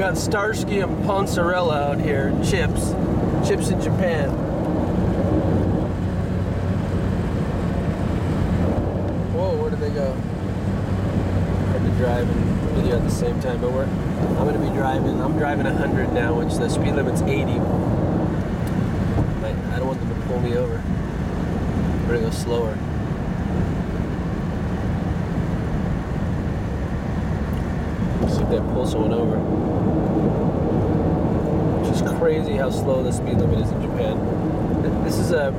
got Starsky and Ponzarella out here. Chips in Japan. Whoa, where did they go? Hard to drive and video at the same time, but I'm gonna be driving. I'm driving 100 now, which the speed limit's 80. But I don't want them to pull me over. I'm gonna go slower. See if they pull someone over. Which is crazy how slow the speed limit is in Japan. This is a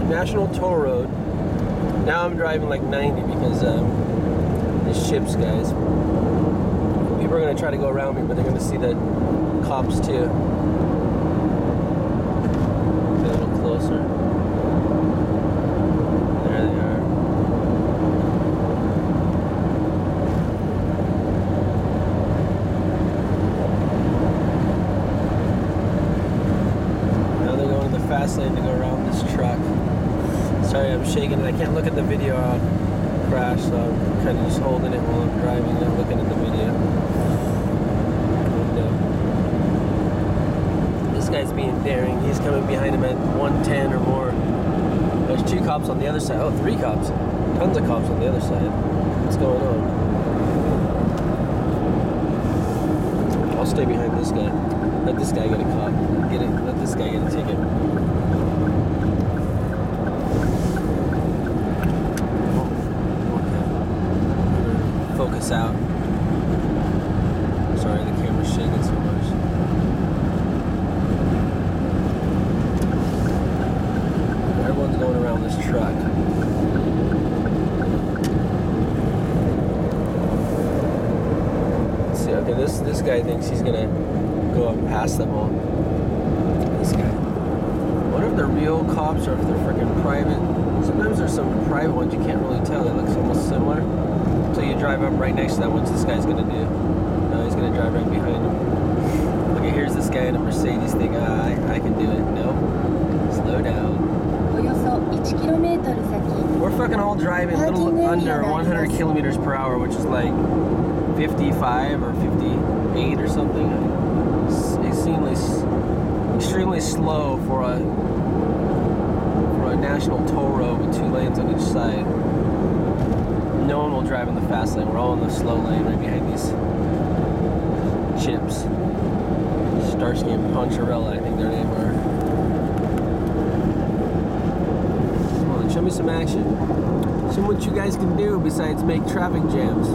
national toll road. Now I'm driving like 90 because these ships, guys. People are gonna try to go around me, but they're gonna see the cops too. Get a little closer. There they are. Now they're going to the fast lane to go around this truck. Sorry, I'm shaking it. I can't look at the video. I'll crash, so I'm kind of just holding it while I'm driving and looking at the video. And, this guy's being daring. He's coming behind him at 110 or more. There's 2 cops on the other side. Oh, 3 cops. Tons of cops on the other side. What's going on? I'll stay behind this guy. Let this guy get a cop. Let this guy get a ticket. Focus out. Sorry, the camera's shaking so much. Everyone's going around this truck. Let's see, okay, this guy thinks he's gonna go up past them all. This guy. I wonder if they're real cops or if they're freaking private. Sometimes there's some private ones you can't really tell. It looks almost similar. So you drive up right next to that. What's this guy's gonna do? No, he's gonna drive right behind him. Okay, here's this guy in a Mercedes thing. I can do it. No. Slow down. We're fucking all driving a little under 100 kilometers per hour, which is like 55 or 58 or something. It's extremely slow for a national toll road with 2 lanes on each side. No one will drive in the fast lane. We're all in the slow lane right behind these chips. Starsky and Ponzarella, I think their name are. Come on, show me some action. Show me what you guys can do besides make traffic jams.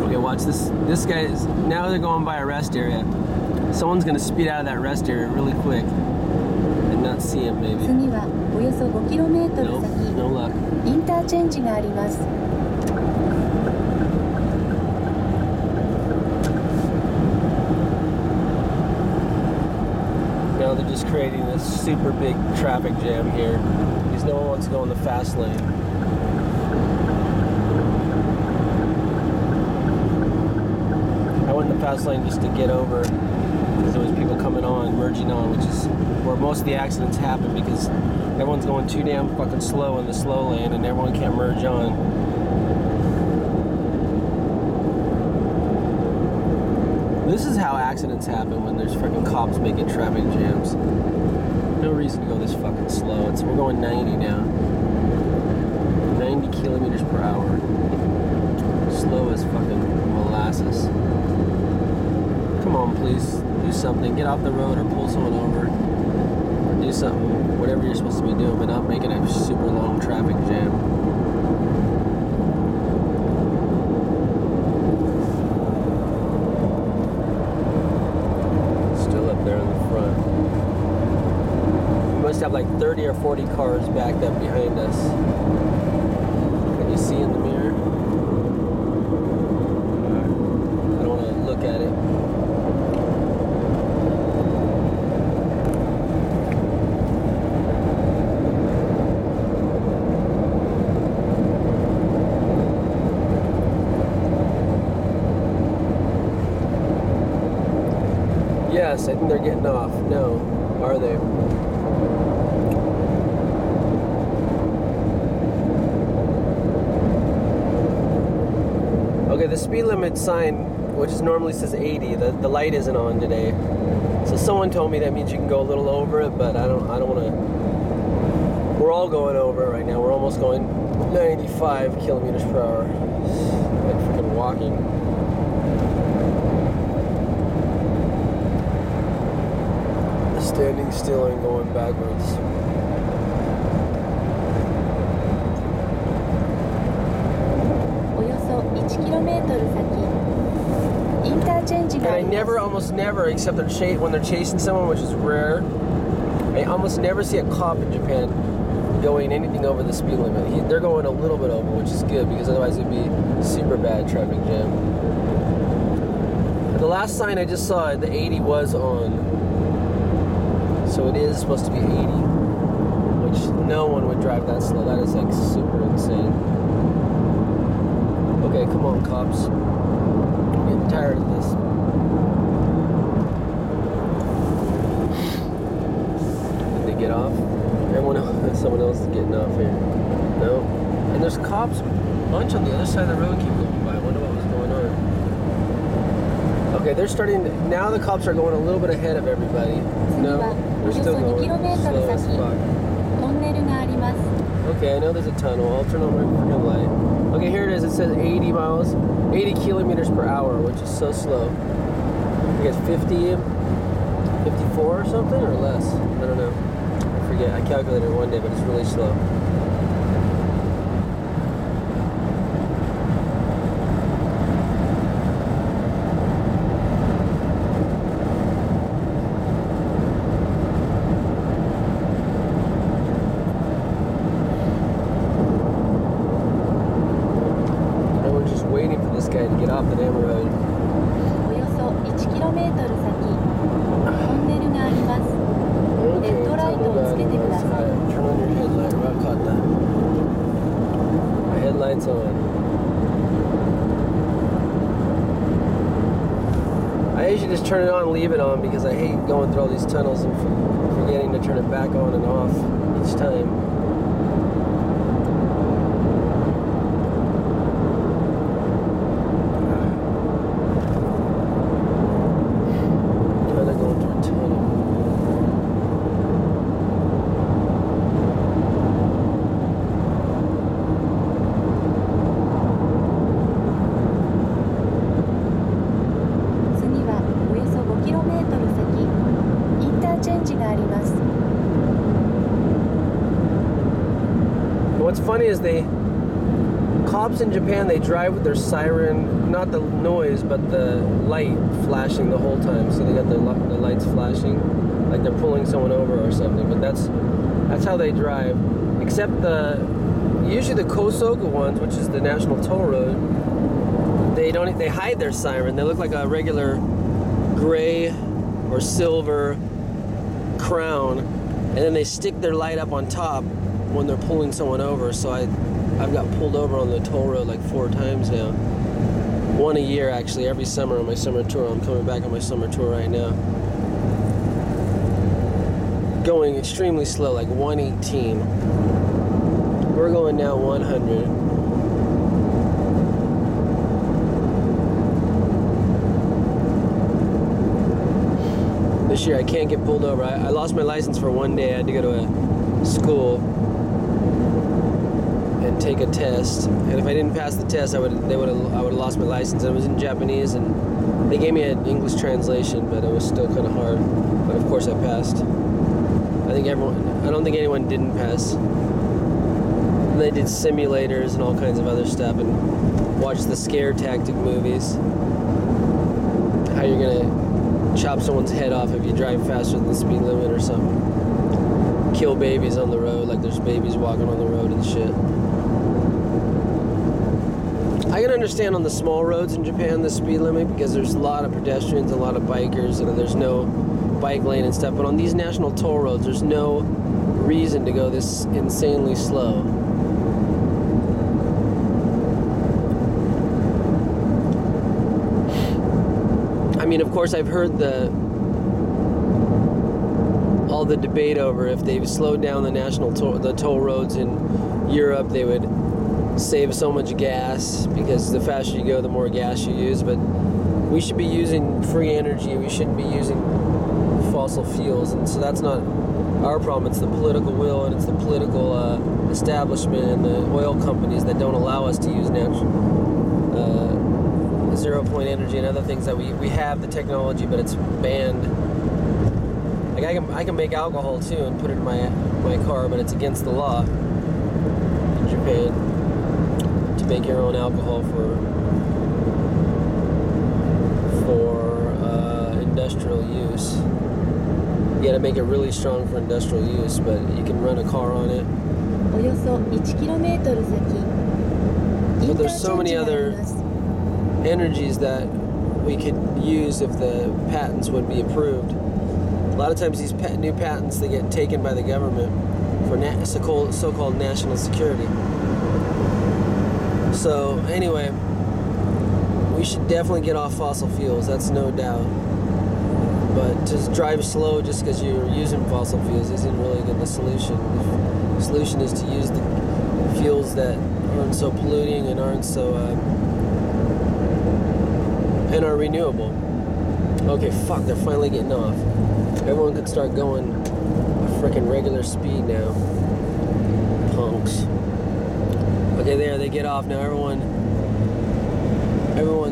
Okay, watch this. This guy is, now they're going by a rest area. Someone's gonna speed out of that rest area really quick. Not see him, maybe. No luck. Now they're just creating this super big traffic jam here because no one wants to go in the fast lane. I went in the fast lane just to get over because there was people coming on, merging on, which is where most of the accidents happen because everyone's going too damn fucking slow in the slow lane and everyone can't merge on. This is how accidents happen when there's freaking cops making traffic jams. No reason to go this fucking slow. We're going 90 now. 90 kilometers per hour. Slow as fucking molasses. Come on, please. Do something. Get off the road or pull someone over. Or do something. Whatever you're supposed to be doing, but not making a super long traffic jam. Still up there in the front. We must have like 30 or 40 cars backed up behind us. Can you see in the mirror? I don't want to look at it. Yes, I think they're getting off. No, are they? the speed limit sign, which normally says 80, the light isn't on today. So someone told me that means you can go a little over it, but I don't want to. We're all going over it right now. We're almost going 95 kilometers per hour. Like freaking walking. Standing still and going backwards. およそ1キロメートル先、インターチェンジが And あ I ります。 almost never, except when they're chasing someone, which is rare, I almost never see a cop in Japan going anything over the speed limit. They're going a little bit over, which is good, because otherwise it'd be super bad traffic jam. The last sign I just saw, the 80 was on. So it is supposed to be 80, which no one would drive that slow. That is like super insane. Okay, come on, cops. I'm getting tired of this. Did they get off? Everyone else, someone else is getting off here. No. And there's cops, a bunch on the other side of the road keep going by. I wonder what was going on. Okay, they're starting, now the cops are going a little bit ahead of everybody. No, we're still going slow as fuck. トンネルがあります。 Okay, I know there's a tunnel. I'll turn on my freaking light. Okay, here it is. It says 80 miles, 80 kilometers per hour, which is so slow. I guess 50, 54 or something, or less. I don't know. I forget. I calculated it one day, but it's really slow. Guy to get off the damn road. およそ1キロメートル先、トンネルがあります。レッドライトをつけてください。 Turn on your headlight. Right, caught that. My headlight's on. I usually just turn it on and leave it on because I hate going through all these tunnels and forgetting to turn it back on and off each time. What's funny is cops in Japan, they drive with their siren, not the noise, but the light flashing the whole time. So they got the lights flashing, like they're pulling someone over or something. But that's how they drive. Except usually the Kosoga ones, which is the national toll road, they hide their siren. They look like a regular gray or silver crown, and then they stick their light up on top when they're pulling someone over. So I've got pulled over on the toll road like 4 times now. One a year, actually, every summer on my summer tour. I'm coming back on my summer tour right now. Going extremely slow, like 118. We're going now 100. This year I can't get pulled over. I lost my license for one day. I had to go to a school and take a test. And if I didn't pass the test, I would have lost my license. And it was in Japanese, and they gave me an English translation, but it was still kind of hard. But of course I passed. I don't think anyone didn't pass. And they did simulators and all kinds of other stuff, and watched the scare tactic movies. How you're gonna chop someone's head off if you drive faster than the speed limit or something. Kill babies on the road, like there's babies walking on the road and shit. I can understand on the small roads in Japan the speed limit, because there's a lot of pedestrians, a lot of bikers, and there's no bike lane and stuff. But on these national toll roads, there's no reason to go this insanely slow. I mean, of course, I've heard all the debate over if they've slowed down the toll roads in Europe, they would save so much gas because the faster you go, the more gas you use. But we should be using free energy. We shouldn't be using fossil fuels, and so that's not our problem. It's the political will, and it's the political establishment and the oil companies that don't allow us to use zero point energy and other things that we have the technology, but it's banned. Like I can make alcohol too and put it in my car, but it's against the law in Japan to make your own alcohol for industrial use. You got to make it really strong for industrial use, but you can run a car on it. およそ 1km 先 But there's so many other energies that we could use if the patents would be approved. A lot of times these new patents, they get taken by the government for so-called national security. So anyway, we should definitely get off fossil fuels, that's no doubt. But just drive slow just because you're using fossil fuels isn't really the solution. The solution is to use the fuels that aren't so polluting and aren't so and are renewable. Okay, fuck, they're finally getting off. Everyone can start going a freaking regular speed now. Punks. Okay, there, they get off now. Everyone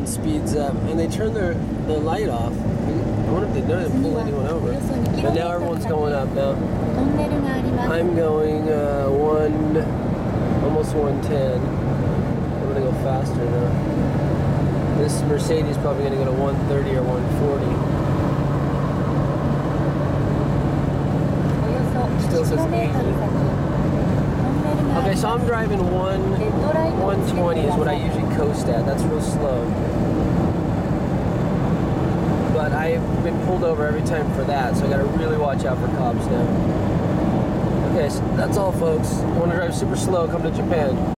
speeds up, and they turn their light off. I wonder if they didn't pull anyone over. But now everyone's going up now. I'm going almost 110. I'm gonna go faster now. This Mercedes is probably gonna go to 130 or 140. Still says 80. Okay, so I'm driving 120 is what I usually coast at. That's real slow. But I've been pulled over every time for that, so I gotta really watch out for cops now. Okay, so that's all, folks. You wanna drive super slow, come to Japan.